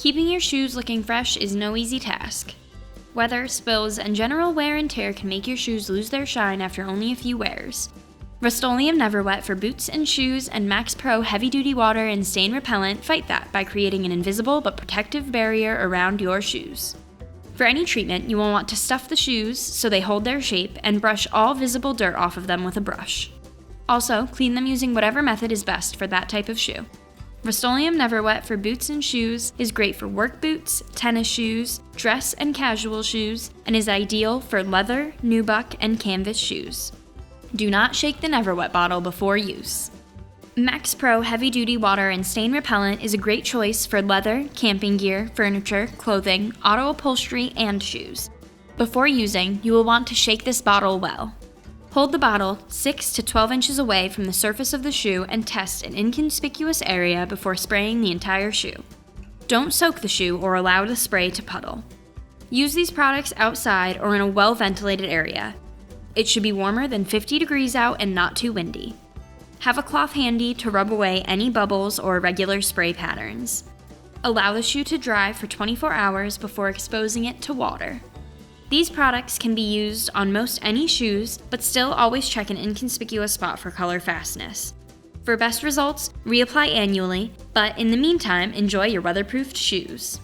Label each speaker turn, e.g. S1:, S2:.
S1: Keeping your shoes looking fresh is no easy task. Weather, spills, and general wear and tear can make your shoes lose their shine after only a few wears. Rust-Oleum Never-Wet for boots and shoes and Max Pro heavy-duty water and stain repellent fight that by creating an invisible but protective barrier around your shoes. For any treatment, you will want to stuff the shoes so they hold their shape and brush all visible dirt off of them with a brush. Also, clean them using whatever method is best for that type of shoe. Rust-Oleum Never-Wet for boots and shoes is great for work boots, tennis shoes, dress and casual shoes, and is ideal for leather, nubuck, and canvas shoes. Do not shake the Never-Wet bottle before use. Max Pro Heavy Duty Water and Stain Repellent is a great choice for leather, camping gear, furniture, clothing, auto upholstery, and shoes. Before using, you will want to shake this bottle well. Hold the bottle 6 to 12 inches away from the surface of the shoe and test an inconspicuous area before spraying the entire shoe. Don't soak the shoe or allow the spray to puddle. Use these products outside or in a well-ventilated area. It should be warmer than 50 degrees out and not too windy. Have a cloth handy to rub away any bubbles or irregular spray patterns. Allow the shoe to dry for 24 hours before exposing it to water. These products can be used on most any shoes, but still always check an inconspicuous spot for color fastness. For best results, reapply annually, but in the meantime, enjoy your weatherproofed shoes.